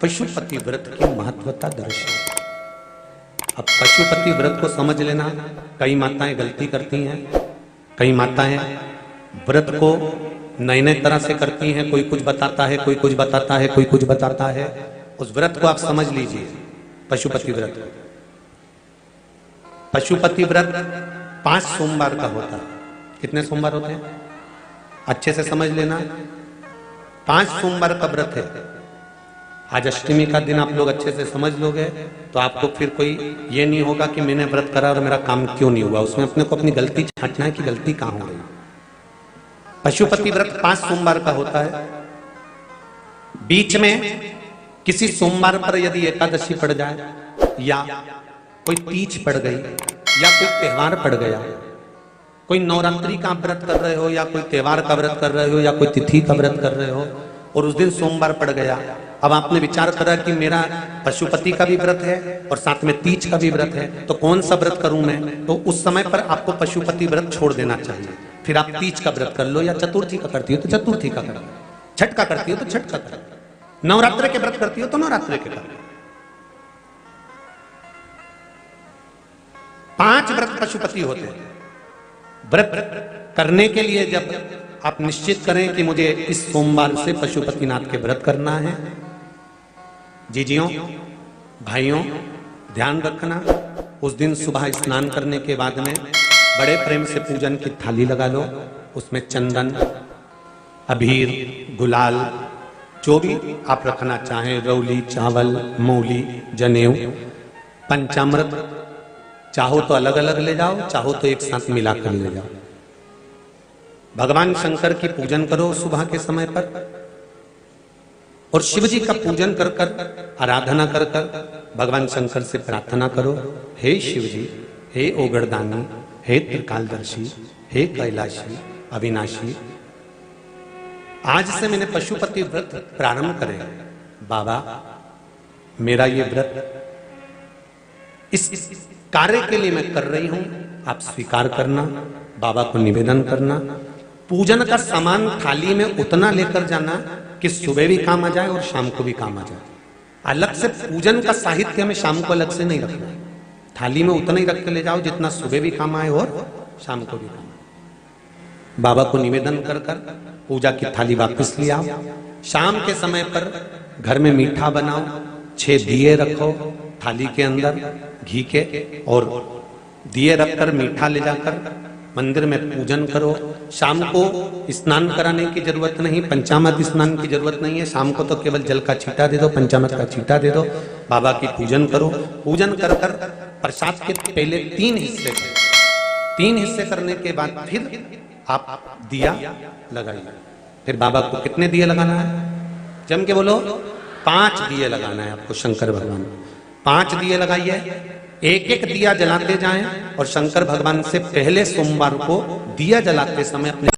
पशुपति व्रत की महत्वता दर्शाए। अब पशुपति व्रत को समझ लेना। कई माताएं गलती करती हैं, कई माताएं व्रत को नए नए तरह से करती हैं। कोई कुछ बताता है, कोई कुछ बताता है, कोई कुछ बताता है। उस व्रत को आप समझ लीजिए, पशुपति व्रत। पशुपति व्रत 5 सोमवार का होता है। कितने सोमवार होते हैं अच्छे से समझ लेना। 5 सोमवार का व्रत है। आज अष्टमी का दिन आप लोग अच्छे से समझ लोगे तो आपको फिर कोई ये नहीं होगा कि मैंने व्रत करा और मेरा काम क्यों नहीं हुआ। उसमें अपने को अपनी गलती छांटना है कि गलती कहां हो गई। पशुपति व्रत 5 सोमवार का होता है। बीच में किसी सोमवार पर यदि एकादशी पड़ जाए या कोई तीज पड़ गई या कोई त्योहार पड़ गया, कोई नवरात्रि का व्रत कर रहे हो या कोई त्योहार का व्रत कर रहे हो या कोई तिथि का व्रत कर रहे हो और उस दिन सोमवार पड़ गया, अब आपने विचार करा कि मेरा पशुपति का भी व्रत है और साथ में तीज का भी व्रत है, तो कौन सा व्रत करूं मैं। तो उस समय पर आपको पशुपति व्रत छोड़ देना चाहिए। फिर आप तीज का व्रत कर लो, या चतुर्थी का करती हो तो चतुर्थी का करो, छठ का करती हो तो छठ का करो, नवरात्र के व्रत करती हो तो नवरात्र के करो। 5 व्रत पशुपति होते हैं। व्रत करने के लिए जब आप निश्चित करें कि मुझे इस सोमवार से पशुपतिनाथ के व्रत करना है, जीजियों भाइयों ध्यान रखना, उस दिन सुबह स्नान करने के बाद में बड़े प्रेम से पूजन की थाली लगा लो। उसमें चंदन, अबीर, गुलाल, जो भी आप रखना चाहें, रौली, चावल, मूली, जनेऊ, पंचामृत, चाहो तो अलग अलग ले जाओ, चाहो तो एक साथ मिलाकर ले जाओ। भगवान शंकर की पूजन करो सुबह के समय पर और शिव जी का पूजन कर कर, आराधना कर कर भगवान शंकर से प्रार्थना करो, हे शिव जी, हे ओगड़दानी, हे त्रिकालदर्शी, हे कैलाशी, अविनाशी, आज से मैंने पशुपति व्रत प्रारंभ करे। बाबा मेरा ये व्रत इस कार्य के लिए मैं कर रही हूं, आप स्वीकार करना। बाबा को निवेदन करना। पूजन का सामान थाली में उतना लेकर जाना कि सुबह भी काम आ जाए और शाम को भी काम आ जाए। अलग से पूजन का साहित्य हमें शाम को अलग से नहीं रखना। थाली में उतना ही रख के ले जाओ जितना सुबह भी काम आए और शाम को भी काम आए। बाबा को निवेदन कर कर पूजा की थाली वापस ले आओ। शाम के समय पर घर में मीठा बनाओ, 6 दिए रखो थाली के अंदर घी के, और दिए रखकर मीठा ले जाकर मंदिर में पूजन करो। शाम को स्नान कराने की जरूरत नहीं, पंचामृत स्नान की जरूरत नहीं है। शाम को तो केवल जल का छींटा दे दो, पंचामृत का छींटा दे दो, बाबा की पूजन करो। पूजन कर कर प्रसाद के पहले 3 हिस्से करो। 3 हिस्से करने के बाद फिर आप दिया लगाइए। फिर बाबा को कितने दिए लगाना है, जम के बोलो, 5 दिए लगाना है आपको शंकर भगवान को। 5 दिए लगाइए, एक एक दिया जलाते जाएं और शंकर भगवान से पहले सोमवार को दिया जलाते समय अपने